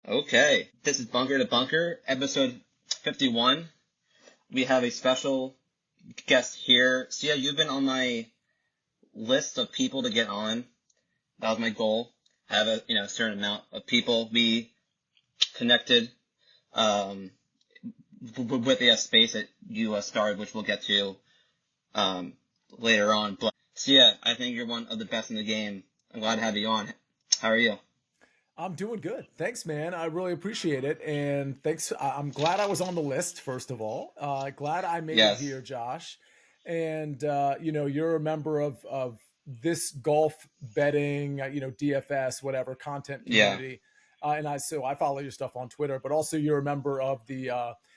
Okay, this is Bunker to Bunker, episode 51. We have a special guest here. Sia, you've been on my list of people to get on. That was my goal. Have a certain amount of people be connected with the space that you started, which we'll get to later on. But Sia, I think you're one of the best in the game. I'm glad to have you on. How are you? I'm doing good. Thanks, man. I really appreciate it. And thanks. I'm glad I was on the list, first of all. Glad I made it Yes. here, Josh. And, you're a member of this golf betting, DFS, whatever, content Yeah. community. So I follow your stuff on Twitter, but also you're a member of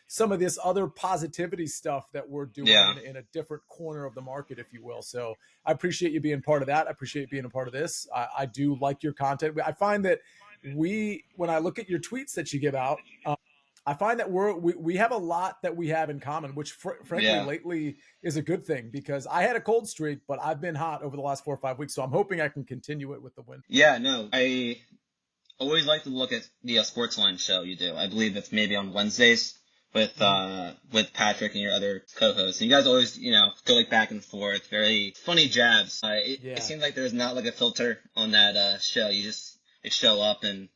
some of this other positivity stuff that we're doing Yeah. in a different corner of the market, if you will. So I appreciate you being part of that. I appreciate you being a part of this. I do like your content. I find that when I look at your tweets that you give out, I find that we have a lot that we have in common, which frankly Yeah. lately is a good thing because I had a cold streak, but I've been hot over the last 4 or 5 weeks. So I'm hoping I can continue it with the win. Yeah, no, I always like to look at the Sportsline show you do. I believe it's maybe on Wednesdays Mhm. with Patrick and your other co-hosts. And you guys always, go like back and forth, very funny jabs. It Yeah. seems like there's not like a filter on that show. You just show up and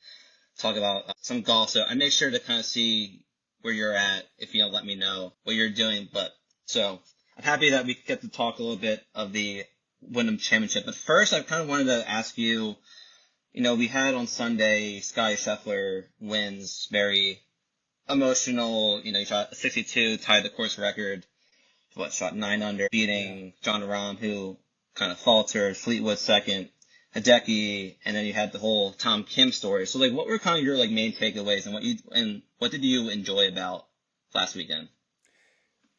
talk about some golf. So I make sure to kind of see where you're at if you don't let me know what you're doing. But so I'm happy that we get to talk a little bit of the Wyndham Championship. But first, I kind of wanted to ask you, we had on Sunday, Scottie Scheffler wins, very emotional. He shot a 62, tied the course record. Shot 9 under, Yeah. beating John Rahm, who kind of faltered, Fleetwood second, Hideki, and then you had the whole Tom Kim story. So, what were kind of your, main takeaways and what did you enjoy about last weekend?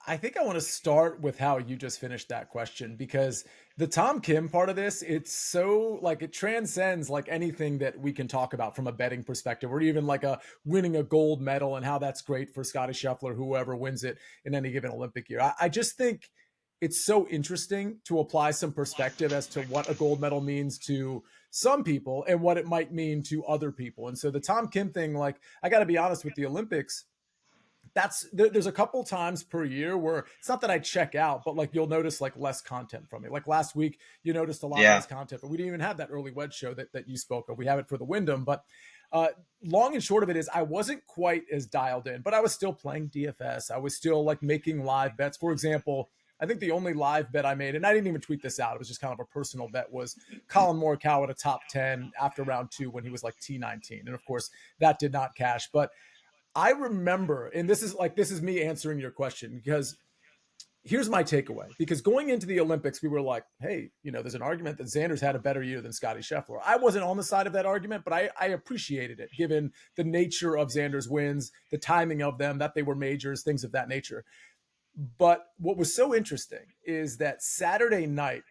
I think I want to start with how you just finished that question because the Tom Kim part of this, it's so it transcends anything that we can talk about from a betting perspective, or even a winning a gold medal and how that's great for Scottie Scheffler, whoever wins it in any given Olympic year. I just think it's so interesting to apply some perspective as to what a gold medal means to some people and what it might mean to other people. And so the Tom Kim thing, I got to be honest with the Olympics, there's a couple times per year where it's not that I check out, but you'll notice less content from me. Like last week, you noticed a lot Yeah. less content, but we didn't even have that early wedge show that you spoke of. We have it for the Wyndham, but long and short of it is I wasn't quite as dialed in, but I was still playing DFS. I was still making live bets. For example, I think the only live bet I made, and I didn't even tweet this out, it was just kind of a personal bet, was Colin Morikawa at a top 10 after round two when he was T19. And of course, that did not cash. But I remember, and this is me answering your question because here's my takeaway. Because going into the Olympics, we were like, hey, there's an argument that Xander's had a better year than Scottie Scheffler. I wasn't on the side of that argument, but I appreciated it given the nature of Xander's wins, the timing of them, that they were majors, things of that nature. But what was so interesting is that Saturday night,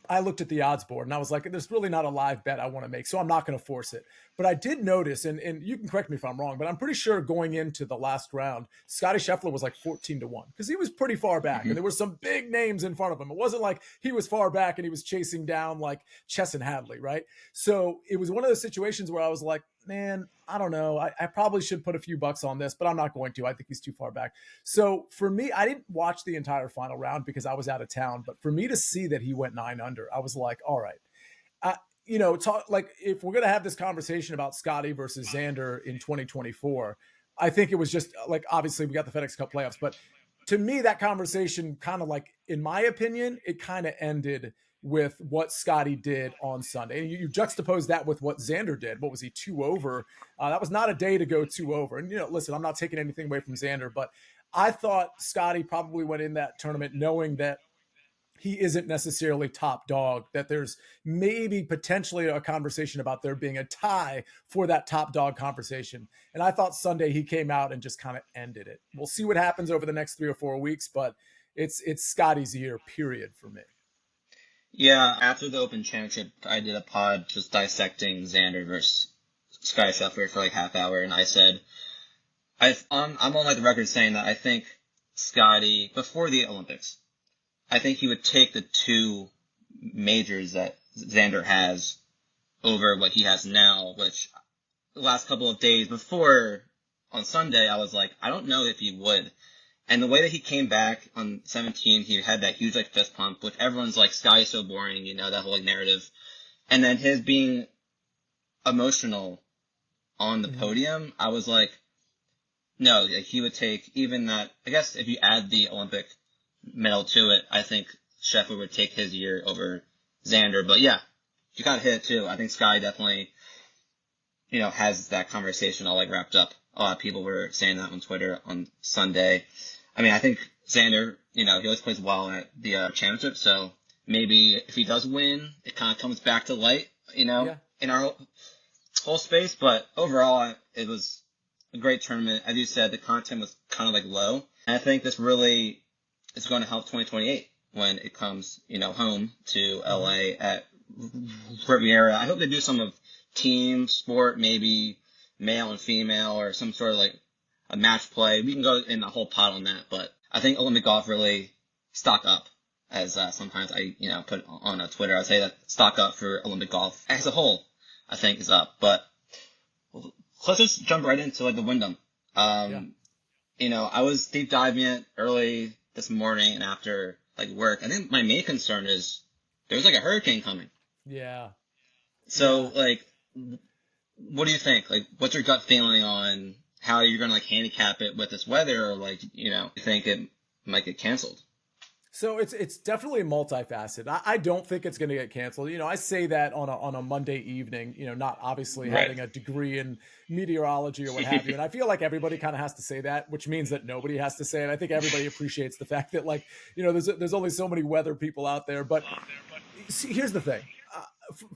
I looked at the odds board and I was like, there's really not a live bet I want to make, so I'm not going to force it. But I did notice, and you can correct me if I'm wrong, but I'm pretty sure going into the last round, Scottie Scheffler was 14-1 because he was pretty far back and Hmm. there were some big names in front of him. It wasn't like he was far back and he was chasing down Chess and Hadley, right? So it was one of those situations where I was like, man, I don't know. I probably should put a few bucks on this, but I'm not going to. I think he's too far back. So for me, I didn't watch the entire final round because I was out of town. But for me to see that he went 9 under, I was like, all right. Talk if we're gonna have this conversation about Scotty versus Xander in 2024, I think it was just obviously we got the FedEx Cup playoffs, but to me that conversation kind of in my opinion, it kind of ended with what Scotty did on Sunday. And you juxtapose that with what Xander did. What was he, 2 over? That was not a day to go 2 over. And listen, I'm not taking anything away from Xander, but I thought Scotty probably went in that tournament knowing that he isn't necessarily top dog, that there's maybe potentially a conversation about there being a tie for that top dog conversation. And I thought Sunday he came out and just kind of ended it. We'll see what happens over the next 3 or 4 weeks, but it's Scotty's year, period, for me. Yeah, after the Open Championship, I did a pod just dissecting Xander versus Scottie Scheffler for half hour, and I said, I'm on the record saying that I think Scotty, before the Olympics, I think he would take the two majors that Xander has over what he has now, which the last couple of days before on Sunday, I was like, I don't know if he would. And the way that he came back on 17, he had that huge like fist pump, which everyone's like, Sky is so boring, that whole like narrative. And then his being emotional on the podium, I was like, no, like, he would take even that. I guess if you add the Olympic medal to it, I think Sheffield would take his year over Xander. But yeah, you kind of hit it too. I think Sky definitely, has that conversation all like wrapped up. A lot of people were saying that on Twitter on Sunday. I mean, I think Xander, he always plays well at the championship. So maybe if he does win, it kind of comes back to light, in our whole space. But overall, it was a great tournament. As you said, the content was kind of like low. And I think this really is going to help 2028 when it comes, home to LA at Riviera. I hope they do some of team sport, maybe male and female, or some sort of like a match play. We can go in the whole pot on that, but I think Olympic golf really stock up, as sometimes I put on Twitter. I say that stock up for Olympic golf as a whole, I think is up. But let's just jump right into like the Wyndham. I was deep diving it early this morning and after like work. I think my main concern is there's like a hurricane coming. Yeah. So like, what do you think? Like, what's your gut feeling on how you're going to like handicap it with this weather, or like, you think it might get canceled? So it's definitely multifaceted. I don't think it's going to get canceled. I say that on a Monday evening, not obviously having a degree in meteorology or what have you. And I feel like everybody kind of has to say that, which means that nobody has to say it. I think everybody appreciates the fact that like, there's only so many weather people out there. But see, here's the thing.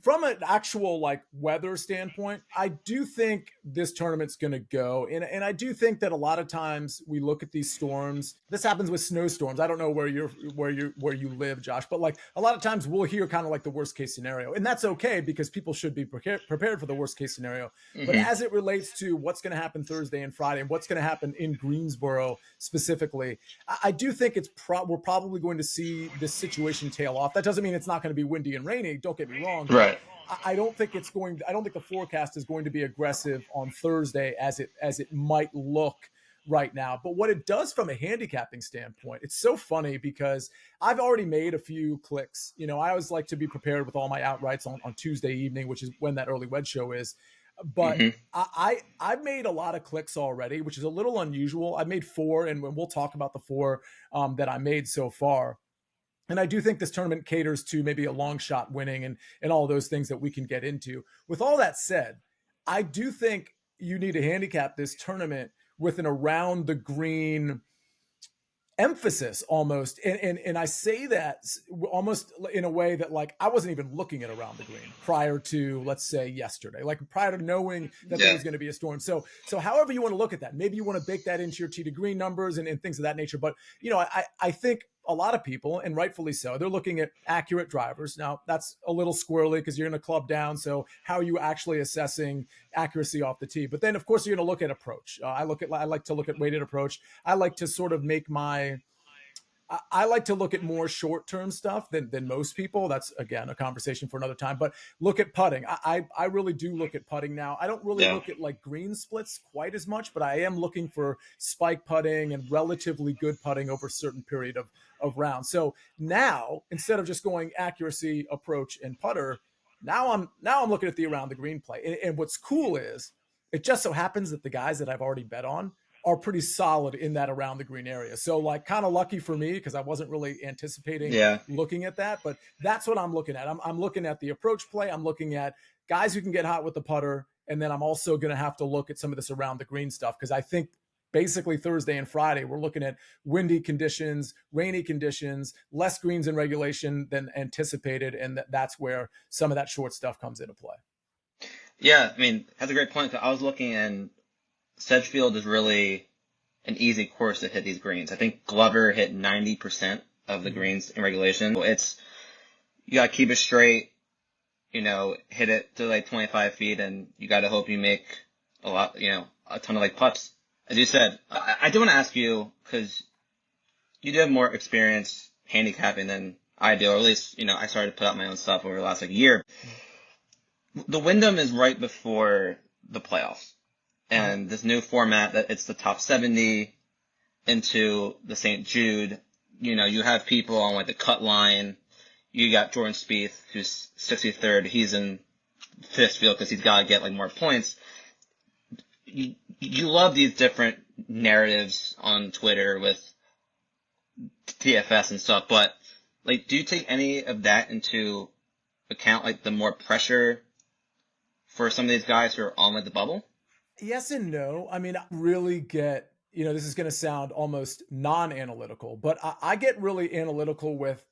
From an actual like weather standpoint, I do think this tournament's going to go, and I do think that a lot of times we look at these storms. This happens with snowstorms. I don't know where you live, Josh, but like a lot of times we'll hear kind of like the worst case scenario, and that's okay because people should be prepared for the worst case scenario. Mm-hmm. But as it relates to what's going to happen Thursday and Friday, and what's going to happen in Greensboro specifically, I do think we're probably going to see this situation tail off. That doesn't mean it's not going to be windy and rainy. Don't get me wrong. Right. I don't think the forecast is going to be aggressive on Thursday as it might look right now. But what it does from a handicapping standpoint, it's so funny because I've already made a few clicks. I always like to be prepared with all my outrights on Tuesday evening, which is when that early wedge show is. But I've made a lot of clicks already, which is a little unusual. I've made 4, and we'll talk about the 4 that I made so far. And I do think this tournament caters to maybe a long shot winning and all those things that we can get into. With all that said, I do think you need to handicap this tournament with an around the green emphasis almost. And I say that almost in a way that like I wasn't even looking at around the green prior to, let's say, yesterday, like prior to knowing that there was going to be a storm. So however you want to look at that, maybe you want to bake that into your tee to green numbers and things of that nature. But, I think a lot of people, and rightfully so, they're looking at accurate drivers. Now that's a little squirrely because you're in a club down. So how are you actually assessing accuracy off the tee? But then of course you're going to look at approach. I like to look at weighted approach. I like to sort of I like to look at more short-term stuff than most people. That's, again, a conversation for another time. But look at putting. I really do look at putting now. I don't really look at like green splits quite as much, but I am looking for spike putting and relatively good putting over a certain period of rounds. So now, instead of just going accuracy, approach, and putter, now I'm looking at the around the green play. And what's cool is it just so happens that the guys that I've already bet on are pretty solid in that around the green area. So like kind of lucky for me because I wasn't really anticipating looking at that, but that's what I'm looking at. I'm looking at the approach play. I'm looking at guys who can get hot with the putter. And then I'm also going to have to look at some of this around the green stuff because I think basically Thursday and Friday, we're looking at windy conditions, rainy conditions, less greens in regulation than anticipated. And that's where some of that short stuff comes into play. Yeah, I mean, that's a great point. I was looking and Sedgefield is really an easy course to hit these greens. I think Glover hit 90% of the greens in regulation. You got to keep it straight, hit it to like 25 feet, and you got to hope you make a ton of like putts. As you said, I do want to ask you, because you do have more experience handicapping than I do, or at least, I started to put out my own stuff over the last like year. The Wyndham is right before the playoffs. And this new format that it's the top 70 into the St. Jude, you have people on like the cut line. You got Jordan Spieth, who's 63rd. He's in fifth field because he's got to get like more points. You love these different narratives on Twitter with DFS and stuff, but like, do you take any of that into account, like the more pressure for some of these guys who are on like the bubble? Yes and no. I mean, I really get, this is going to sound almost non-analytical, but I get really analytical with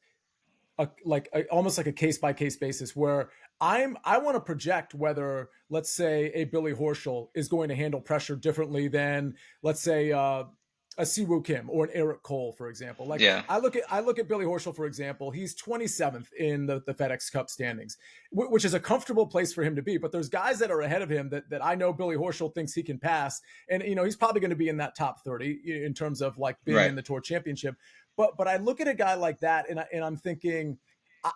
almost like a case by case basis where I want to project whether, let's say, a Billy Horschel is going to handle pressure differently than, let's say, a Siwoo Kim or an Eric Cole, for example. Like, Yeah. I look at Billy Horschel, for example. He's 27th in the FedEx Cup standings, which is a comfortable place for him to be. But there's guys that are ahead of him that I know Billy Horschel thinks he can pass, and he's probably going to be in that top 30 in terms of like being in the Tour Championship. But I look at a guy like that, and I'm thinking,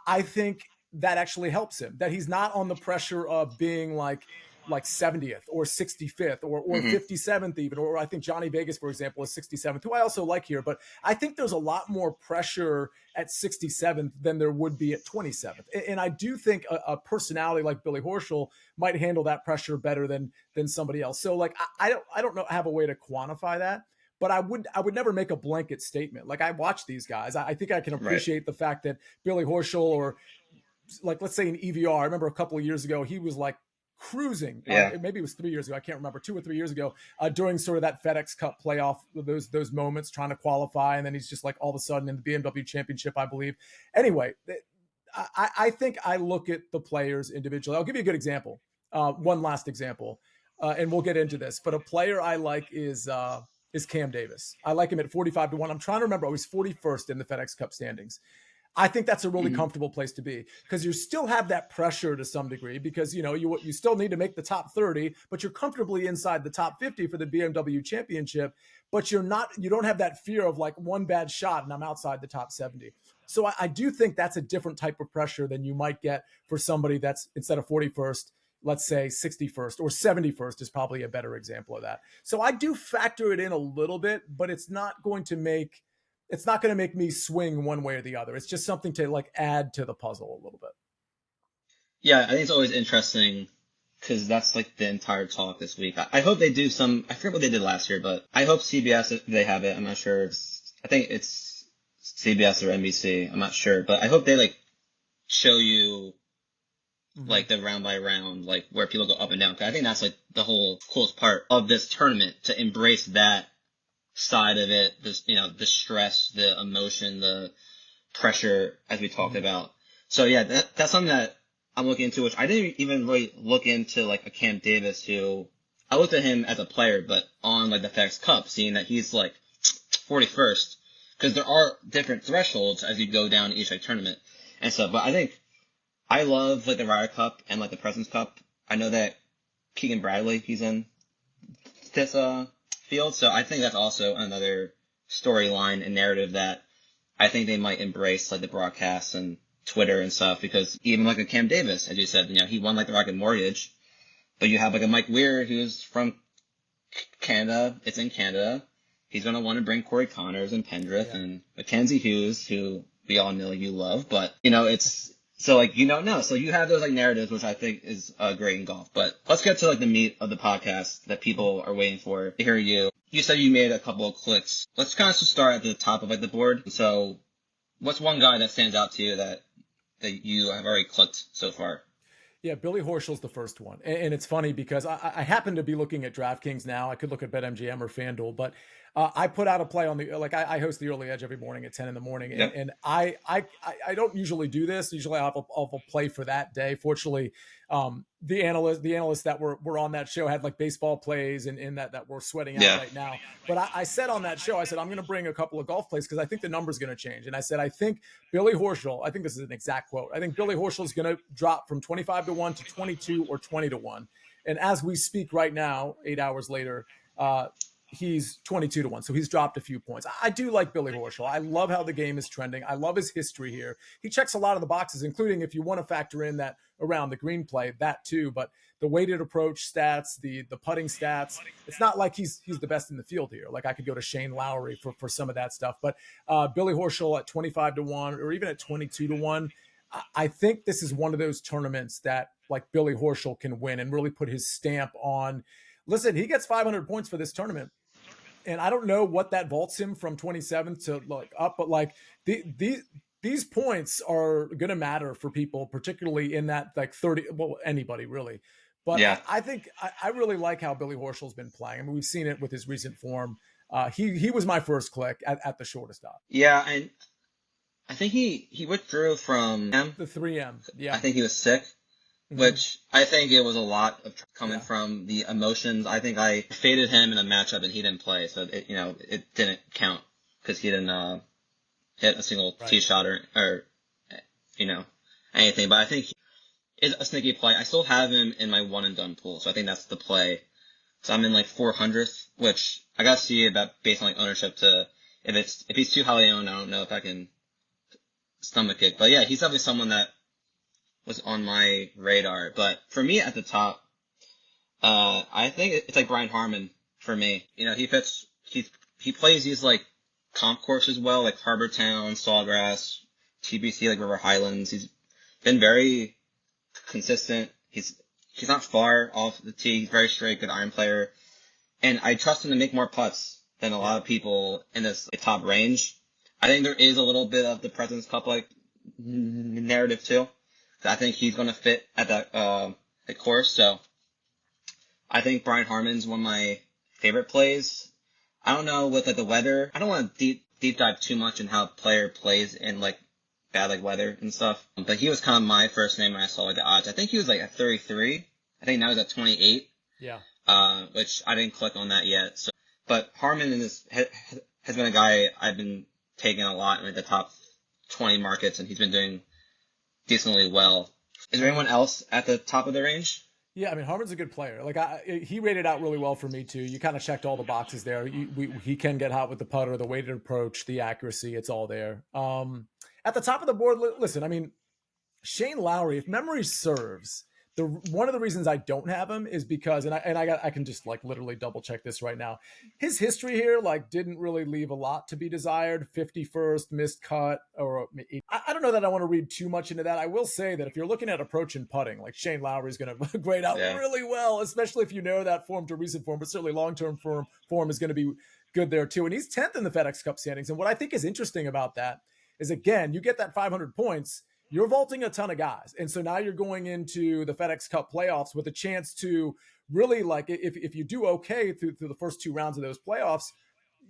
I think that actually helps him, that he's not on the pressure of being like 70th or 65th or 57th even, or I think Johnny Vegas, for example, is 67th, who I also like here. But I think there's a lot more pressure at 67th than there would be at 27th. And I do think a personality like Billy Horschel might handle that pressure better than somebody else. So like, I don't know, have a way to quantify that. But I would never make a blanket statement. Like, I watch these guys. I think I can appreciate the fact that Billy Horschel, or like, let's say an EVR, I remember a couple of years ago, he was like cruising. Maybe it was 3 years ago. I can't remember, 2 or 3 years ago, during sort of that FedEx Cup playoff, those moments trying to qualify. And then he's just like all of a sudden in the BMW Championship, I believe. Anyway, I think I look at the players individually. I'll give you a good example. One last example, and we'll get into this. But a player I like is Cam Davis. I like him at 45 to 1. I'm trying to remember. He's 41st in the FedEx Cup standings. I think that's a really comfortable place to be, because you still have that pressure to some degree, because you still need to make the top 30, but you're comfortably inside the top 50 for the BMW Championship. But you don't have that fear of like one bad shot and I'm outside the top 70. So I do think that's a different type of pressure than you might get for somebody that's, instead of 41st, let's say 61st or 71st is probably a better example of that. So I do factor it in a little bit, but it's not going to make me swing one way or the other. It's just something to like add to the puzzle a little bit. Yeah, I think it's always interesting because that's like the entire talk this week. I hope they do I forget what they did last year, but I hope CBS, if they have it, I'm not sure. I think it's CBS or NBC. I'm not sure, but I hope they like show you like the round by round, like where people go up and down. Cause I think that's like the whole coolest part of this tournament, to embrace that side of it. This, the stress, the emotion, the pressure, as we talked about. So yeah, that's something that I'm looking into, which I didn't even really look into, like a Cam Davis, who I looked at him as a player, but on like the FedEx Cup, seeing that he's like 41st, because there are different thresholds as you go down each like tournament and stuff. But I think I love like the Ryder Cup and like the President's Cup. I know that Keegan Bradley, he's in this field, so I think that's also another storyline and narrative that I think they might embrace, like the broadcasts and Twitter and stuff, because even like a Cam Davis, as you said, he won like the Rocket Mortgage, but you have like a Mike Weir who's from Canada. It's in Canada. He's going to want to bring Corey Connors and Pendrith and Mackenzie Hughes, who we all know you love, but it's, so like, you don't know. So you have those like narratives, which I think is great in golf. But let's get to like the meat of the podcast that people are waiting for to hear you. You said you made a couple of clicks. Let's kind of just start at the top of like the board. So what's one guy that stands out to you that you have already clicked so far? Yeah, Billy Horschel's the first one. And it's funny because I happen to be looking at DraftKings now. I could look at BetMGM or FanDuel, but I put out a play on I host the Early Edge every morning at 10 in the morning. And I don't usually do this. Usually I'll have a play for that day. Fortunately, the analysts that were on that show had like baseball plays and that we're sweating out right now. But I said on that show, I said, I'm going to bring a couple of golf plays because I think the number's going to change. And I said, I think Billy Horschel, I think this is an exact quote, I think Billy Horschel is going to drop from 25 to 1 to 22 or 20 to 1. And as we speak right now, 8 hours later, he's 22 to 1. So he's dropped a few points. I do like Billy Horschel. I love how the game is trending. I love his history here. He checks a lot of the boxes, including if you want to factor in that around the green play, that too. But the weighted approach stats, the putting stats. It's not like he's the best in the field here. Like I could go to Shane Lowry for some of that stuff, but Billy Horschel at 25-1 or even at 22-1. I think this is one of those tournaments that like Billy Horschel can win and really put his stamp on. Listen, he gets 500 points for this tournament. And I don't know what that vaults him from 27th to like up, but like these points are going to matter for people, particularly in that like 30, well, anybody really. But Yeah. I think I really like how Billy Horschel's been playing. I mean, we've seen it with his recent form. He was my first click at the shortest stop. Yeah, and I think he withdrew from The 3M. Yeah. I think he was sick, which I think it was a lot of coming from the emotions. I think I faded him in a matchup and he didn't play, so it didn't count because he didn't hit a single tee shot or anything. But I think it's a sneaky play. I still have him in my one and done pool, so I think that's the play. So I'm in like 400th, which I gotta see about based on like ownership to if he's too highly owned, I don't know if I can stomach it. But yeah, he's definitely someone that was on my radar. But for me at the top, I think it's like Brian Harman for me. He plays these like comp courses well, like Harbor Town, Sawgrass, TBC, like River Highlands. He's been very consistent. He's not far off the tee. He's very straight, good iron player. And I trust him to make more putts than a lot of people in this top range. I think there is a little bit of the President's Cup like narrative too. I think he's going to fit at that the course. So I think Brian Harman's one of my favorite plays. I don't know with like the weather. I don't want to deep dive too much in how a player plays in like bad like weather and stuff. But he was kind of my first name when I saw like the odds. I think he was like at 33. I think now he's at 28. Yeah. Which I didn't click on that yet. So, but Harman has been a guy I've been taking a lot in like the top 20 markets, and he's been doing decently well. Is there anyone else at the top of the range? Yeah, I mean, Harman's a good player. Like he rated out really well for me too. You kind of checked all the boxes there. He can get hot with the putter, the weighted approach, the accuracy. It's all there. At the top of the board, listen, I mean, Shane Lowry, if memory serves, one of the reasons I don't have him is because, I can just like literally double check this right now. His history here, like, didn't really leave a lot to be desired. 51st, missed cut, or I don't know that I want to read too much into that. I will say that if you're looking at approach and putting, like Shane Lowry is going to grade out really well, especially if you know that form to recent form, but certainly long-term form is going to be good there too. And he's 10th in the FedEx Cup standings. And what I think is interesting about that is, again, you get that 500 points, you're vaulting a ton of guys. And so now you're going into the FedEx Cup playoffs with a chance to really, like, if you do okay through the first two rounds of those playoffs,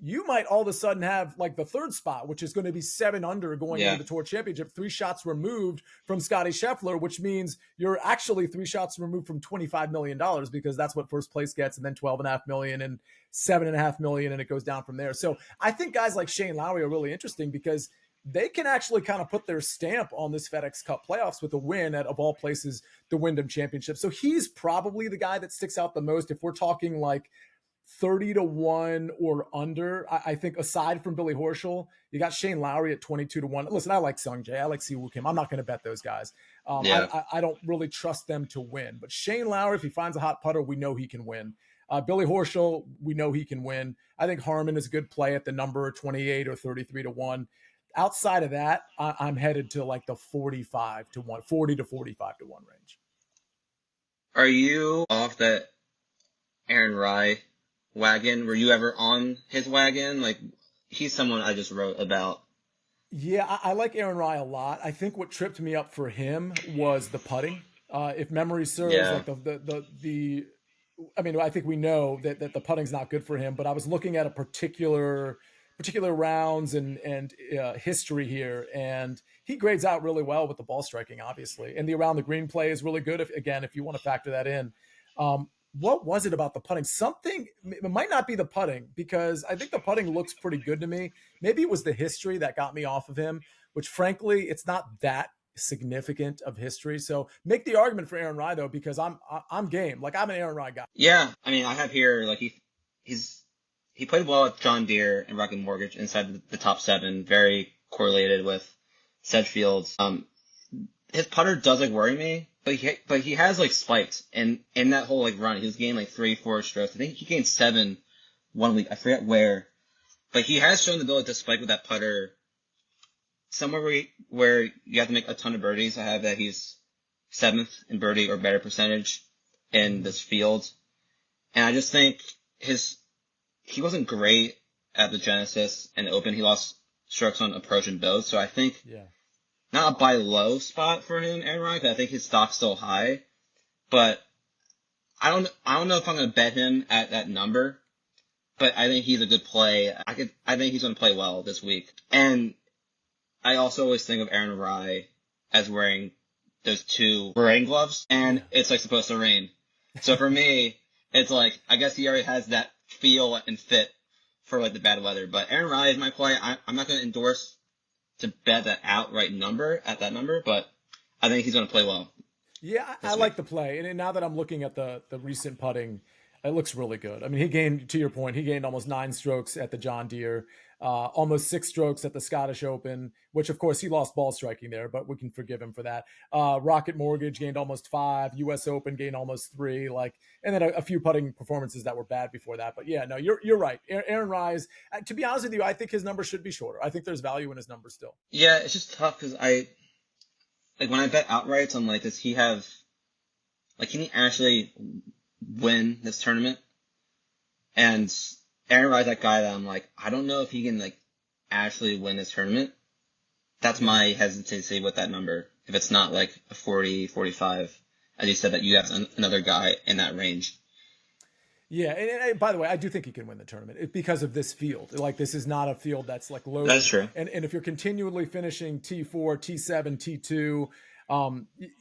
you might all of a sudden have like the third spot, which is going to be 7 under going into the Tour Championship, 3 shots removed from Scotty Scheffler, which means you're actually 3 shots removed from $25 million, because that's what first place gets, and then $12.5 million and $7.5 million, and it goes down from there. So I think guys like Shane Lowry are really interesting because they can actually kind of put their stamp on this FedEx Cup playoffs with a win at, of all places, the Wyndham Championship. So he's probably the guy that sticks out the most. If we're talking like 30-1 or under, I think aside from Billy Horschel, you got Shane Lowry at 22-1. Listen, I like Sung Jae. I like Siwoo Kim. I'm not going to bet those guys. I don't really trust them to win. But Shane Lowry, if he finds a hot putter, we know he can win. Billy Horschel, we know he can win. I think Harman is a good play at the number 28 or 33-1. Outside of that, I'm headed to like the 40 to 45-1 range. Are you off that Aaron Rai wagon? Were you ever on his wagon? Like, he's someone I just wrote about. Yeah, I like Aaron Rai a lot. I think what tripped me up for him was the putting. If memory serves, like I mean, I think we know that the putting's not good for him, but I was looking at a particular rounds and history here, and he grades out really well with the ball striking, obviously, and the around the green play is really good. If you want to factor that in, what was it about the putting? Something, it might not be the putting, because I think the putting looks pretty good to me. Maybe it was the history that got me off of him, which frankly, it's not that significant of history. So make the argument for Aaron Rai though, because I'm game. Like, I'm an Aaron Rai guy. Yeah, I mean, I have here like he played well at John Deere and Rocket Mortgage inside the top 7, very correlated with Sedgefields. His putter does like worry me, but he has like spiked, and in that whole like run, he was gaining like 3, 4 strokes. I think he gained 7 one week. I forget where, but he has shown the ability to spike with that putter somewhere where you have to make a ton of birdies. I have that he's 7th in birdie or better percentage in this field, and I just think he wasn't great at the Genesis and Open. He lost strokes on approach and both, so I think not a buy low spot for him, Aaron Rodgers. I think his stock's still high, but I don't know if I'm going to bet him at that number. But I think he's a good play. I think he's going to play well this week. And I also always think of Aaron Rye as wearing those 2 rain gloves, and it's like supposed to rain. So for me, it's like I guess he already has that feel and fit for like the bad weather. But Aaron Rye is my play. I'm not going to endorse to bet that outright number at that number, but I think he's going to play well. Yeah, I like the play. And now that I'm looking at the recent putting, it looks really good. I mean, he gained, to your point, he gained almost 9 strokes at the John Deere, almost 6 strokes at the Scottish Open, which of course he lost ball striking there, but we can forgive him for that. Rocket Mortgage gained almost 5, US Open gained almost 3, and then a few putting performances that were bad before that. But yeah, no, you're right. Aaron Rise, to be honest with you, I think his number should be shorter. I think there's value in his number still. Yeah, it's just tough because when I bet outrights, I'm like, does he have, can he actually win this tournament? And Aaron Rodgers, that guy that I'm like, I don't know if he can actually win this tournament. That's my hesitancy with that number. If it's not like a 40, 45, as you said, that you have another guy in that range. Yeah, and by the way, I do think he can win the tournament because of this field. This is not a field that's loaded. That's true. And if you're continually finishing T4, T7, T2,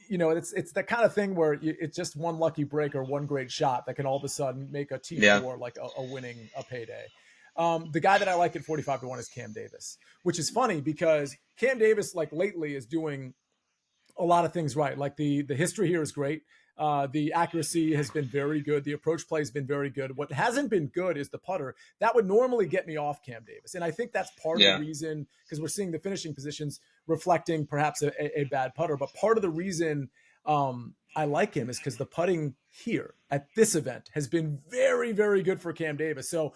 it's that kind of thing where it's just one lucky break or one great shot that can all of a sudden make a T4 a winning a payday. The guy that I like at 45-1 is Cam Davis, which is funny because Cam Davis lately is doing a lot of things right. The history here is great. The accuracy has been very good. The approach play has been very good. What hasn't been good is the putter. That would normally get me off Cam Davis. And I think that's part of the reason, because we're seeing the finishing positions reflecting perhaps a bad putter. But part of the reason I like him is because the putting here at this event has been very, very good for Cam Davis. So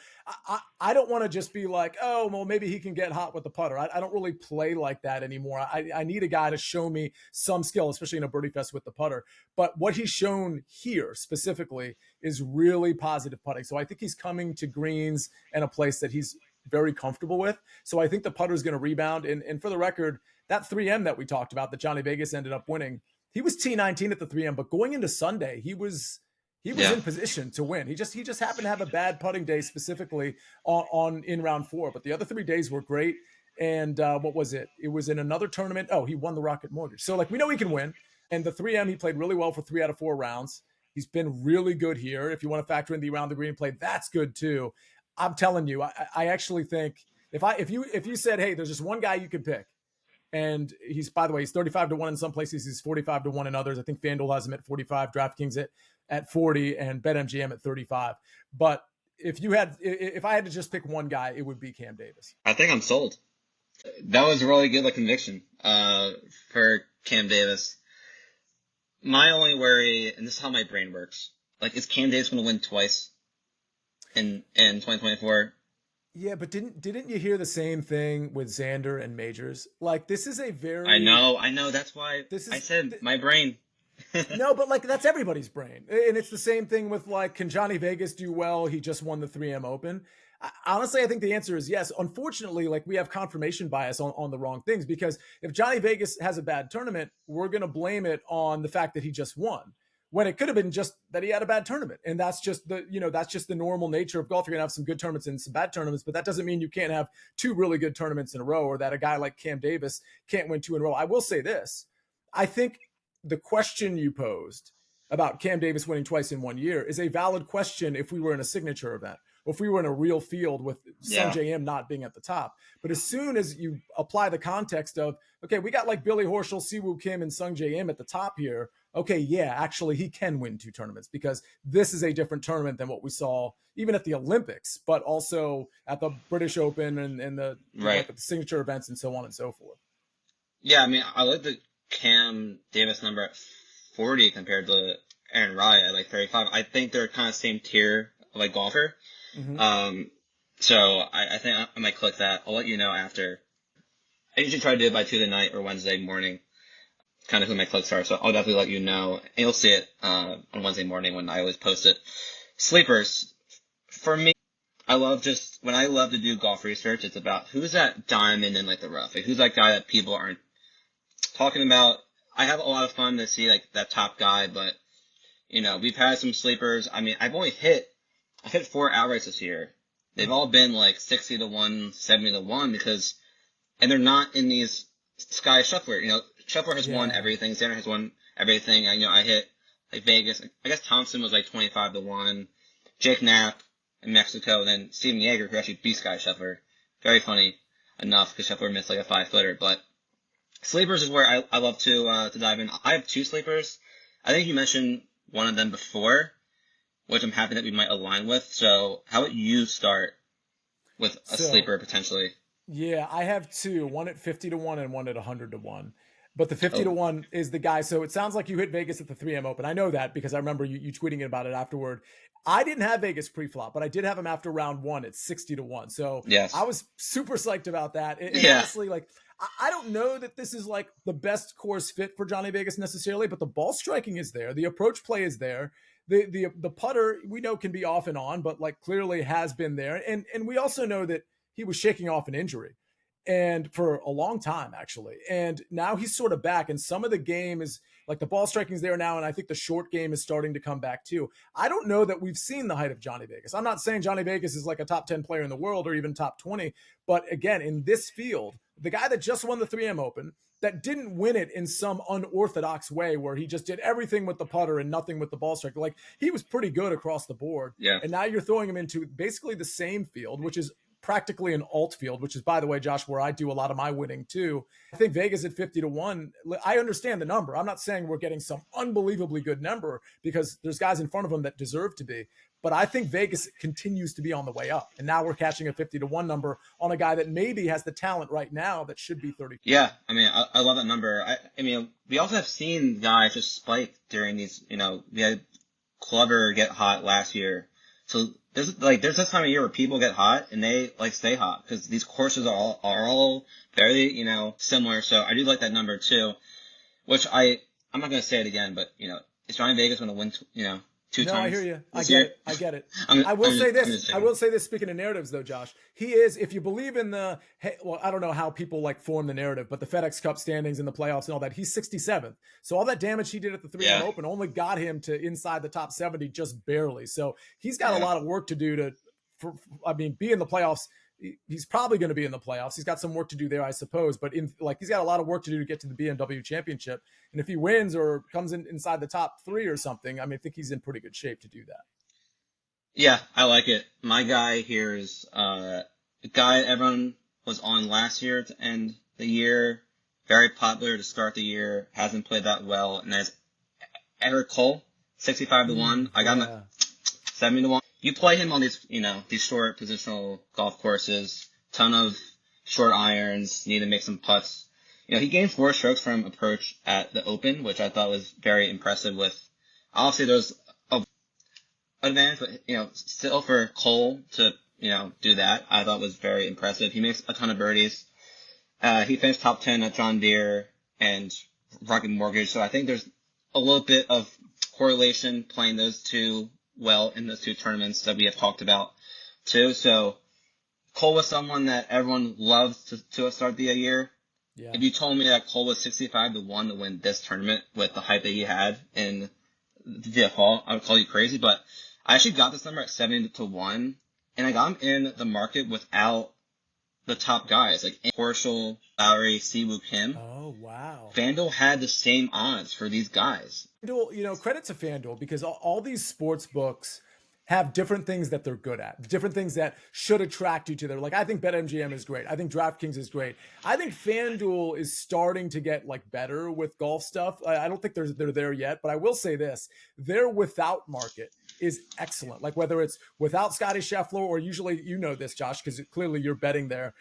I don't want to just be like, oh, well, maybe he can get hot with the putter. I don't really play like that anymore. I need a guy to show me some skill, especially in a birdie fest with the putter. But what he's shown here specifically is really positive putting. So I think he's coming to greens and a place that he's very comfortable with. So I think the putter is going to rebound. And for the record, that 3M that we talked about that Johnny Vegas ended up winning, he was T19 at the 3M, but going into Sunday, he was in position to win. He just happened to have a bad putting day specifically on in round 4, but the other 3 days were great. And what was it? It was in another tournament. Oh, he won the Rocket Mortgage. So we know he can win. And the 3M, he played really well for 3 out of 4 rounds. He's been really good here. If you want to factor in the around the green play, that's good too. I'm telling you, I actually think if you said, hey, there's just one guy you could pick, and he's, by the way, he's 35-1 in some places. He's 45-1 in others. I think FanDuel has him at 45, DraftKings at 40, and BetMGM at 35. But if I had to just pick one guy, it would be Cam Davis. I think I'm sold. That was a really good conviction for Cam Davis. My only worry, and this is how my brain works, is Cam Davis going to win twice in 2024? Yeah, but didn't you hear the same thing with Xander and Majors? This is a very... I know. That's why I said my brain. No, but that's everybody's brain. And it's the same thing with can Johnny Vegas do well? He just won the 3M Open. Honestly, I think the answer is yes. Unfortunately, we have confirmation bias on the wrong things, because if Johnny Vegas has a bad tournament, we're going to blame it on the fact that he just won, when it could have been just that he had a bad tournament. And that's just the normal nature of golf. You're going to have some good tournaments and some bad tournaments, but that doesn't mean you can't have 2 really good tournaments in a row, or that a guy like Cam Davis can't win 2 in a row. I will say this. I think the question you posed about Cam Davis winning twice in 1 year is a valid question if we were in a signature event, or if we were in a real field with Sungjae Im not being at the top. But as soon as you apply the context of, okay, we got Billy Horschel, Siwoo Kim, and Sungjae Im at the top here. Okay, yeah, actually he can win 2 tournaments, because this is a different tournament than what we saw even at the Olympics, but also at the British Open and the the signature events and so on and so forth. Yeah, I mean, I like the Cam Davis number at 40 compared to Aaron Rai at like 35. I think they're kind of same tier of like golfer. Mm-hmm. Um, so I think I might click that. I'll let you know after. I usually try to do it by Tuesday night or Wednesday morning, kind of who my clicks are. So I'll definitely let you know. And you'll see it on Wednesday morning when I always post it. Sleepers. For me, when I love to do golf research, it's about who's that diamond in like the rough. Like who's that guy that people aren't talking about. I have a lot of fun to see like that top guy, but we've had some sleepers. I mean, I hit 4 outrights this year. They've all been like 60 to 1, 70 to 1 and they're not in these Sky Shuffler. Shuffler has won everything. Xander has won everything. I hit like Vegas. I guess Thompson was like 25 to 1. Jake Knapp in Mexico, and then Steven Yeager, who actually beat Sky Shuffler. Very funny enough because Shuffler missed like a 5-footer, but sleepers is where I love to dive in. I have 2 sleepers. I think you mentioned one of them before, which I'm happy that we might align with. So how about you start with a sleeper potentially? Yeah, I have 2, one at 50 to 1 and one at 100 to 1. But the 50 to Oh, 1 is the guy. So it sounds like you hit Vegas at the 3M Open. I know that because I remember you tweeting about it afterward. I didn't have Vegas pre-flop, but I did have him after round 1 at 60 to 1. So I yes. was super psyched about that. And Yeah. honestly, like, I don't know that this is like the best course fit for Johnny Vegas necessarily, but the ball striking is there. The approach play is there. The putter we know can be off and on, but like clearly has been there. And we also know that he was shaking off an injury and for a long time actually, and now he's sort of back, and some of the game is like the ball striking is there now, and I think the short game is starting to come back too. I don't know that we've seen the height of Johnny Vegas. I'm not saying Johnny Vegas is like a top 10 player in the world or even top 20, but again, in this field, the guy that just won the 3M Open, that didn't win it in some unorthodox way where he just did everything with the putter and nothing with the ball striker. Like he was pretty good across the board. Yeah. And now you're throwing him into basically the same field, which is practically an alt field, which is, by the way, Josh, where I do a lot of my winning too. I think Vegas at 50 to 1, I understand the number. I'm not saying we're getting some unbelievably good number because there's guys in front of them that deserve to be. But I think Vegas continues to be on the way up. And now we're catching a 50 to 1 number on a guy that maybe has the talent right now that should be 30. Yeah. I mean, I love that number. I mean, we also have seen guys just spike during these, we had Clubber get hot last year. So there's this time of year where people get hot and they like stay hot because these courses are all very, similar. So I do like that number too, which I'm not going to say it again, but is Johnny Vegas going to win, 2 No, times I hear you. this year? I get it. I'm just I will say this. Speaking of narratives, though, Josh, he is. If you believe in well, I don't know how people like form the narrative, but the FedEx Cup standings and the playoffs and all that, he's 67th. So all that damage he did at the 3M Open only got him to inside the top 70 just barely. So he's got a lot of work to do be in the playoffs. He's probably going to be in the playoffs. He's got some work to do there, I suppose, but he's got a lot of work to do to get to the BMW championship. And if he wins or comes inside the top 3 or something, I think he's in pretty good shape to do that. Yeah, I like it. My guy here is a guy everyone was on last year to end the year. Very popular to start the year. Hasn't played that well. And that's Eric Cole, 65 to 1. I got him at 70 to 1. You play him on these, these short positional golf courses, ton of short irons, need to make some putts. He gained 4 strokes from approach at the Open, which I thought was very impressive with, obviously there's a advantage, but, still for Cole to, do that, I thought was very impressive. He makes a ton of birdies. He finished top 10 at John Deere and Rocket Mortgage, so I think there's a little bit of correlation playing those two well in those 2 tournaments that we have talked about too. So Cole was someone that everyone loves to start the year. Yeah. If you told me that Cole was 65 to 1 to win this tournament with the hype that he had in the VFL, I would call you crazy. But I actually got this number at 70 to 1, and I got him in the market without the top guys like Horschel, Lowry, Siwoo Kim. Oh, wow. FanDuel had the same odds for these guys. FanDuel, credit to FanDuel because all these sports books have different things that they're good at, different things that should attract you to their, like, I think BetMGM is great. I think DraftKings is great. I think FanDuel is starting to get like better with golf stuff. I don't think they're there yet, but I will say this, their without market is excellent. Like whether it's without Scotty Scheffler or usually, this, Josh, because clearly you're betting there,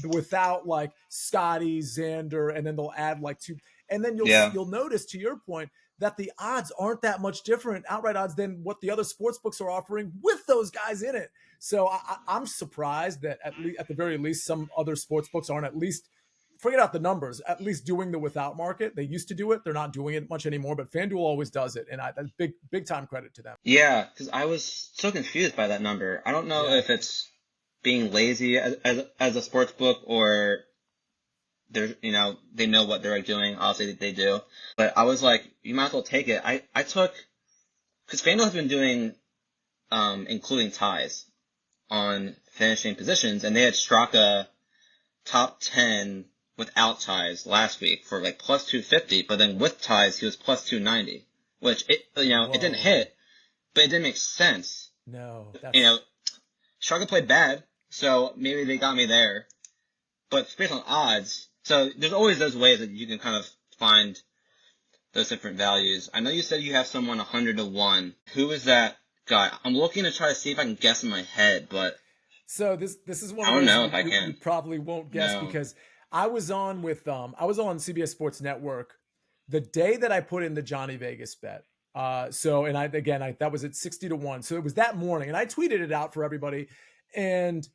without like Scotty, Xander, and then they'll add like 2. And then you'll notice, to your point, that the odds aren't that much different, outright odds, than what the other sports books are offering with those guys in it. So I'm surprised that at the very least, some other sports books aren't at least, forget out the numbers, at least doing the without market. They used to do it. They're not doing it much anymore, but FanDuel always does it. And that's big time credit to them. Yeah, because I was so confused by that number. I don't know if it's being lazy as a sports book, or they're, they know what they're doing. Obviously they do. But I was like, you might as well take it. I took, because FanDuel has been doing, including ties on finishing positions, and they had Straka top 10 without ties last week for like plus 250, but then with ties he was plus 290, which it didn't hit, but it didn't make sense. No, Straka played bad, so maybe they got me there, but based on odds, so there's always those ways that you can kind of find those different values. I know you said you have someone 100 to 1. Who is that guy? I'm looking to try to see if I can guess in my head, but so this is one I of don't those know if I can. You probably won't guess, because I was on CBS Sports Network the day that I put in the Johnny Vegas bet. That was at 60 to 1. So it was that morning, and I tweeted it out for everybody. And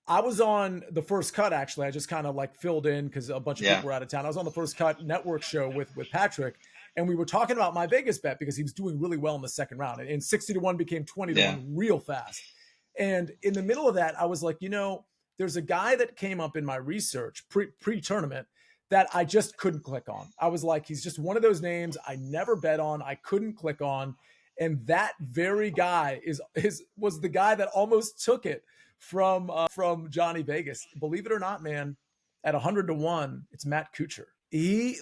I was on the First Cut, actually. I just kind of like filled in because a bunch of people were out of town. I was on the First Cut network show with Patrick, and we were talking about my Vegas bet because he was doing really well in the second round. And 60 to 1 became 20 to 1 real fast. And in the middle of that, I was like, there's a guy that came up in my research pre-tournament that I just couldn't click on. I was like, he's just one of those names I never bet on. I couldn't click on. And that very guy was the guy that almost took it from Johnny Vegas. Believe it or not, man, at 100 to 1, it's Matt Kuchar. He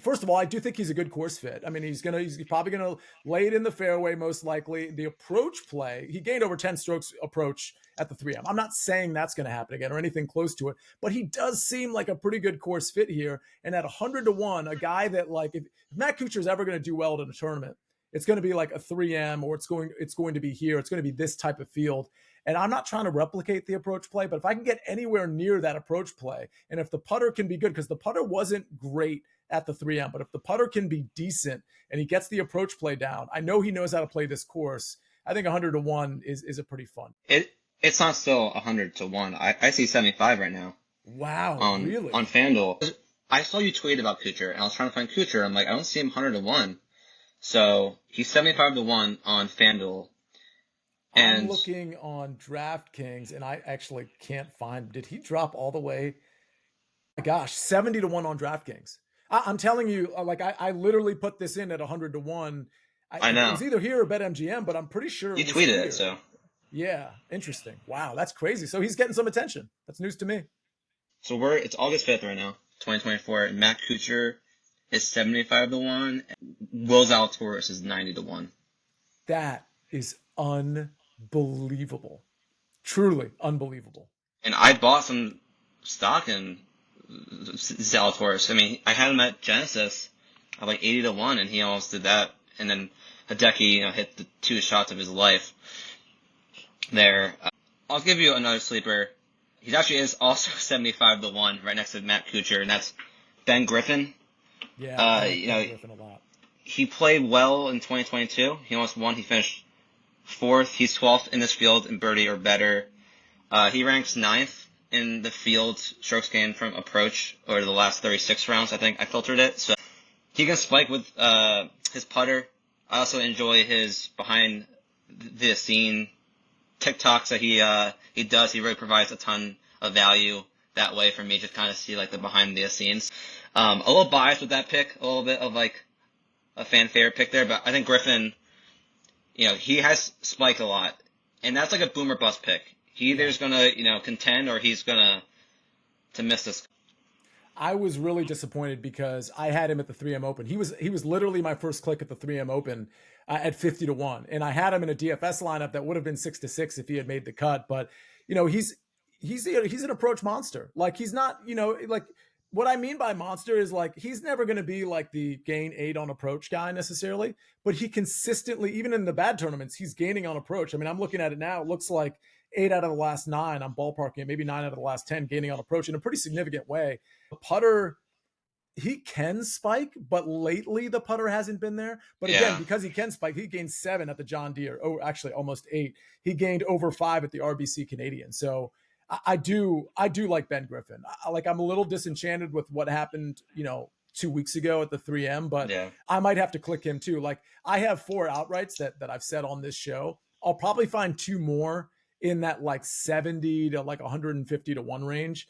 first of all, I do think he's a good course fit. I mean, he's probably gonna lay it in the fairway, most likely. The approach play, he gained over 10 strokes approach at the 3M. I'm not saying that's going to happen again or anything close to it, but he does seem like a pretty good course fit here. And at 100 to 1, a guy that, like, if Matt Kuchar is ever going to do well in a tournament, it's going to be like a 3M, or it's going to be here. It's going to be this type of field. And I'm not trying to replicate the approach play, but if I can get anywhere near that approach play, and if the putter can be good, because the putter wasn't great at the 3M, but if the putter can be decent and he gets the approach play down, I know he knows how to play this course. I think 100 to 1 is a pretty fun. It's not still 100 to 1. I see 75 right now. Wow, really? On FanDuel. I saw you tweet about Kuchar, and I was trying to find Kuchar. I'm like, I don't see him 100 to 1. So he's 75 to 1 on FanDuel. And I'm looking on DraftKings, and I actually can't find. Did he drop all the way? My gosh, 70 to 1 on DraftKings. I'm telling you, like, I literally put this in at 100 to 1. I know. It was either here or BetMGM, but I'm pretty sure you tweeted it. So yeah, interesting. Wow, that's crazy. So he's getting some attention. That's news to me. So it's August 5th right now, 2024. And Matt Kuchar is 75 to 1. Will Zalatoris is 90 to 1. That is unbelievable. Truly unbelievable. And I bought some stock in Zalatoris. I mean, I had him at Genesis at like 80 to 1, and he almost did that. And then Hideki, hit the 2 shots of his life there. I'll give you another sleeper. He actually is also 75 to 1, right next to Matt Kuchar, and that's Ben Griffin. Yeah, I like Ben Griffin a lot. He played well in 2022. He almost won. He finished 4th. He's 12th in this field in birdie or better. He ranks 9th in the field strokes gained from approach over the last 36 rounds. I think I filtered it. So he can spike with his putter. I also enjoy his behind the scene TikToks that he does. He really provides a ton of value that way for me to kind of see like the behind the scenes. A little biased with that pick, a little bit of like a fan favorite pick there, but I think Griffin, he has spiked a lot, and that's like a boomer bust pick. He either is gonna, contend, or he's gonna to miss this. I was really disappointed because I had him at the 3M Open. He was literally my first click at the 3M Open at 50 to 1, and I had him in a DFS lineup that would have been 6 to 6 if he had made the cut. But he's an approach monster. Like, he's not, like, what I mean by monster is, like, he's never going to be like the gain 8 on approach guy necessarily, but he consistently, even in the bad tournaments, he's gaining on approach. I mean, I'm looking at it now. It looks like 8 out of the last 9, I'm ballparking it, maybe 9 out of the last 10 gaining on approach in a pretty significant way. The putter, he can spike, but lately the putter hasn't been there. But again, Yeah. because he can spike, he gained 7 at the John Deere. Oh, actually almost 8. He gained over 5 at the RBC Canadian. So I do like Ben Griffin. I'm a little disenchanted with what happened, 2 weeks ago at the 3M, but Yeah. I might have to click him too. Like I have 4 outrights that I've said on this show. I'll probably find 2 more in that like 70 to like 150 to 1 range.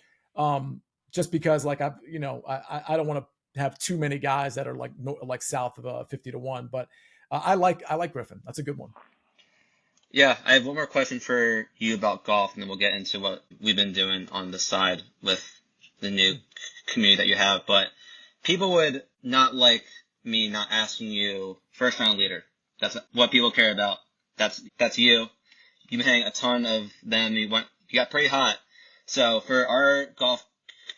Just because like I don't want to have too many guys that are like south of 50 to 1, but I like Griffin. That's a good one. Yeah, I have one more question for you about golf, and then we'll get into what we've been doing on the side with the new community that you have. But people would not like me not asking you first round leader. That's what people care about. That's you. You've been hitting a ton of them. You got pretty hot. So for our golf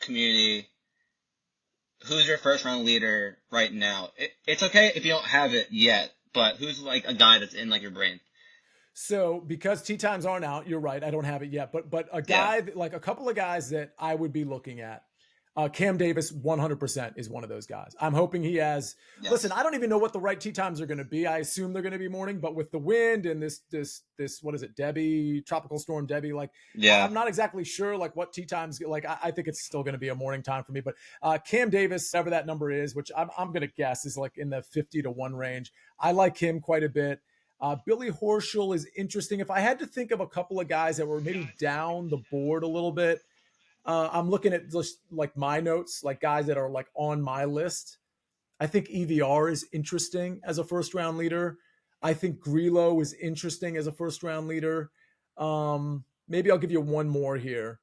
community, who's your first round leader right now? It's okay if you don't have it yet, but who's like a guy that's in like your brain? So because tee times aren't out, you're right. I don't have it yet, but a guy like a couple of guys that I would be looking at. Cam Davis, 100% is one of those guys. I'm hoping he has. Yes. Listen, I don't even know what the right tee times are going to be. I assume they're going to be morning, but with the wind and this what is it, Debbie, tropical storm Debbie, like Yeah. I'm not exactly sure like what tee times. Like I think it's still going to be a morning time for me. But Cam Davis, whatever that number is, which I'm going to guess is like in the 50 to 1 range. I like him quite a bit. Billy Horschel is interesting. If I had to think of a couple of guys that were maybe down the board a little bit. I'm looking at just like my notes, like guys that are like on my list. I think EVR is interesting as a first round leader. I think Grillo is interesting as a first round leader. Maybe I'll give you one more here.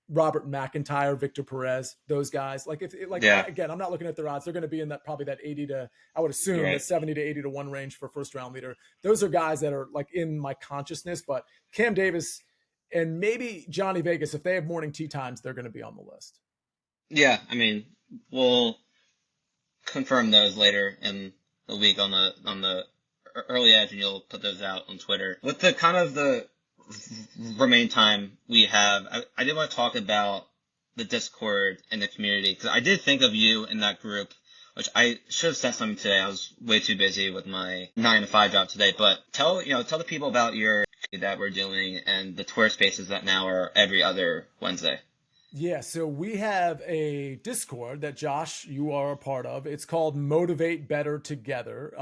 Robert McIntyre, Victor Perez, those guys. Again, I'm not looking at their odds. They're going to be in that probably that 80 to, I would assume that 70 to 80 to 1 range for first round leader. Those are guys that are like in my consciousness, but Cam Davis and maybe Johnny Vegas, if they have morning tee times, they're going to be on the list. Yeah, I mean, we'll confirm those later in the week on the early edge, and you'll put those out on Twitter. With the kind of the remaining time we have, I did want to talk about the Discord and the community, because I did think of you in that group, which I should have sent something today. I was way too busy with my 9 to 5 job today. But tell the people about your that we're doing and the Twitter spaces that now are every other Wednesday. Yeah, so we have a Discord that Josh, you are a part of. It's called Motivate Better Together.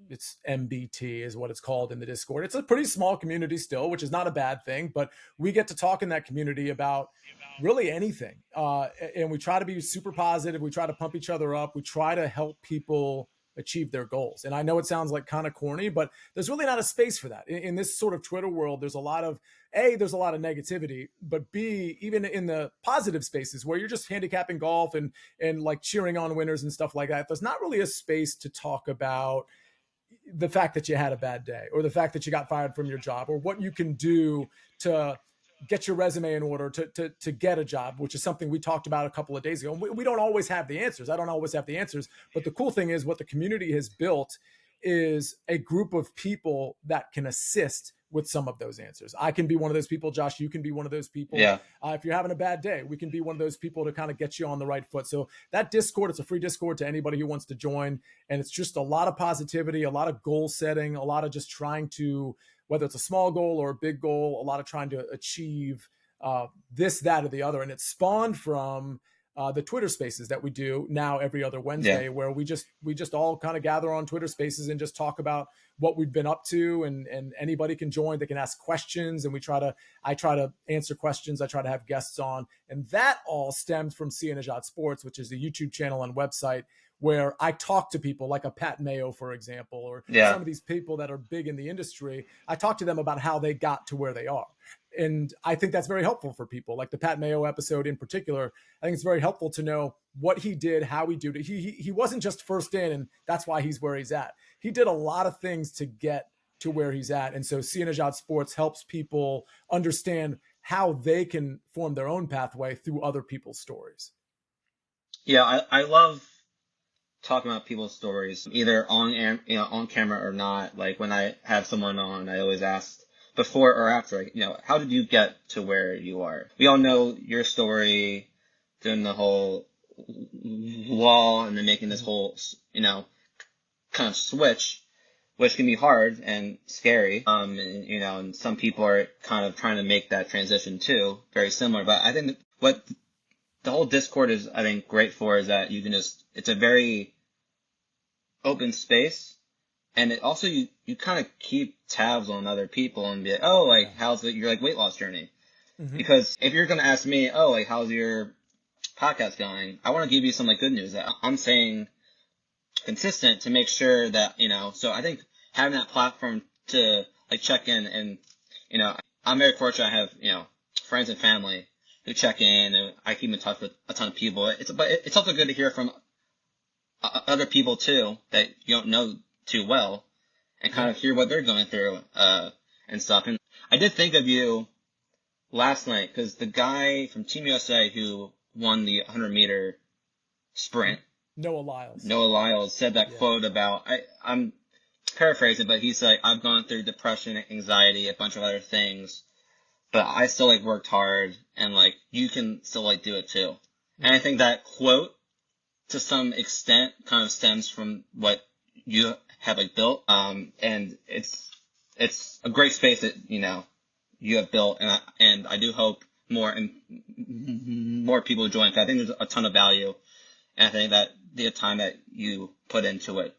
It's MBT is what it's called in the Discord. It's a pretty small community still, which is not a bad thing, but we get to talk in that community about really anything. And we try to be super positive. We try to pump each other up. We try to help people achieve their goals. And I know it sounds like kind of corny, but there's really not a space for that. In this sort of Twitter world, there's a lot of negativity, but B, even in the positive spaces where you're just handicapping golf and like cheering on winners and stuff like that, there's not really a space to talk about the fact that you had a bad day or the fact that you got fired from your job or what you can do to get your resume in order to get a job, which is something we talked about a couple of days ago. We don't always have the answers. I don't always have the answers, but the cool thing is what the community has built is a group of people that can assist with some of those answers. I can be one of those people. Josh, you can be one of those people. Yeah. If you're having a bad day, we can be one of those people to kind of get you on the right foot. So that Discord, it's a free Discord to anybody who wants to join. And it's just a lot of positivity, a lot of goal setting, a lot of just trying to, whether it's a small goal or a big goal, a lot of trying to achieve this, that, or the other. And it spawned from the Twitter spaces that we do now every other Wednesday, where we just all kind of gather on Twitter spaces and just talk about what we've been up to, and anybody can join. They can ask questions, and I try to answer questions. I try to have guests on, and that all stems from Nejad Sports, which is a YouTube channel and website where I talk to people like a Pat Mayo, for example, or some of these people that are big in the industry. I talk to them about how they got to where they are. And I think that's very helpful for people. Like the Pat Mayo episode in particular, I think it's very helpful to know what he did, how he did it. He wasn't just first in, and that's why he's where he's at. He did a lot of things to get to where he's at. And so Nejad Sports helps people understand how they can form their own pathway through other people's stories. Yeah, I love talking about people's stories, either on camera or not. Like when I have someone on, I always ask before or after, how did you get to where you are? We all know your story, doing the whole wall and then making this whole, kind of switch, which can be hard and scary. And some people are kind of trying to make that transition too, very similar. But I think what the whole Discord is, I think, great for is that you can it's a very open space. And it also, you kind of keep tabs on other people and be like, oh, like, how's your, like, weight loss journey? Mm-hmm. Because if you're going to ask me, oh, like, how's your podcast going? I want to give you some, like, good news. I'm saying consistent to make sure that, so I think having that platform to, like, check in and, I'm very fortunate I have, friends and family who check in, and I keep in touch with a ton of people. But it's also good to hear from other people, too, that you don't know too well, and kind of hear what they're going through and stuff. And I did think of you last night because the guy from Team USA who won the 100-meter sprint, Noah Lyles, said that quote about, I'm paraphrasing, but he's like, I've gone through depression, anxiety, a bunch of other things, but I still, like, worked hard, and, like, you can still, like, do it too. And I think that quote, to some extent, kind of stems from what you have, like, built, and it's a great space that you have built, and I do hope more people join. I think there's a ton of value, and I think that the time that you put into it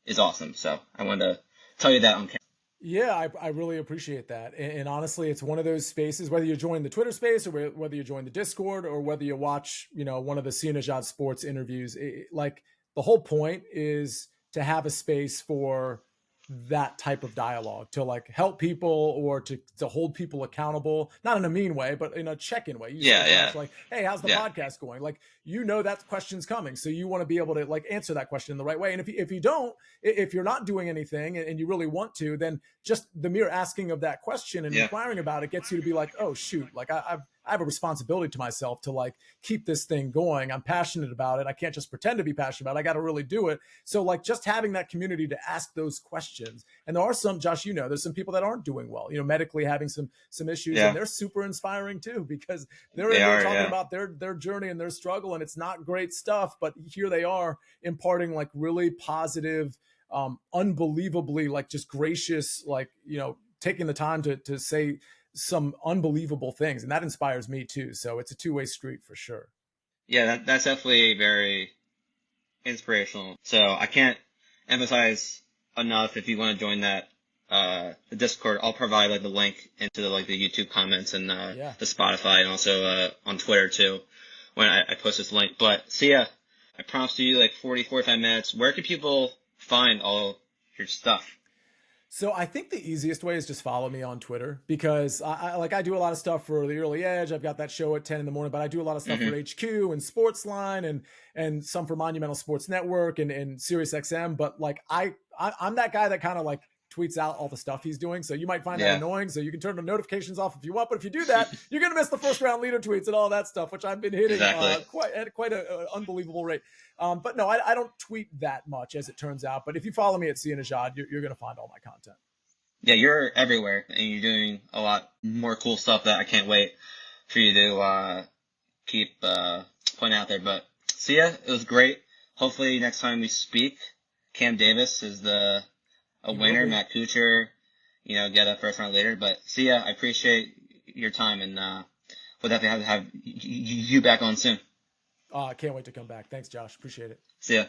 is awesome. So I wanted to tell you that on camera. Yeah, I really appreciate that. And honestly, it's one of those spaces, whether you join the Twitter space or whether you join the Discord or whether you watch, one of the Nejad Sports interviews, like, the whole point is to have a space for that type of dialogue, to, like, help people or to hold people accountable, not in a mean way, but in a check-in way. Like, hey, how's the podcast going? Like, that question's coming, so you want to be able to, like, answer that question in the right way. And if you're not doing anything and you really want to, then just the mere asking of that question and inquiring about it gets you to be like, oh shoot, like, I have a responsibility to myself to, like, keep this thing going. I'm passionate about it. I can't just pretend to be passionate about it. I got to really do it. So, like, just having that community to ask those questions. And there are some, Josh, there's some people that aren't doing well, medically having some issues, and they're super inspiring too, because they're talking about their journey and their struggle, and it's not great stuff, but here they are imparting, like, really positive, unbelievably, like, just gracious, like, taking the time to say some unbelievable things, and that inspires me too. So it's a two-way street for sure. Yeah, that's definitely very inspirational. So I can't emphasize enough, if you want to join that the Discord, I'll provide, like, the link into the YouTube comments and the Spotify, and also on Twitter too when I post this link. But so yeah, I promised you like 45 minutes. Where can people find all your stuff? So I think the easiest way is just follow me on Twitter, because I do a lot of stuff for the Early Edge. I've got that show at 10 in the morning, but I do a lot of stuff for HQ and Sportsline and some for Monumental Sports Network and Sirius XM. But, like, I'm that guy that kind of, like, tweets out all the stuff he's doing. So you might find that annoying. So you can turn the notifications off if you want. But if you do that, you're going to miss the first round leader tweets and all that stuff, which I've been hitting at quite an unbelievable rate. But no, I don't tweet that much, as it turns out. But if you follow me at Nejad, you're going to find all my content. Yeah, you're everywhere, and you're doing a lot more cool stuff that I can't wait for you to keep putting out there. But see ya. It was great. Hopefully next time we speak, Cam Davis is a winner. Matt Kuchar, get a first round later. But see ya. I appreciate your time, and we'll definitely have you back on soon. I can't wait to come back. Thanks, Josh. Appreciate it. See ya.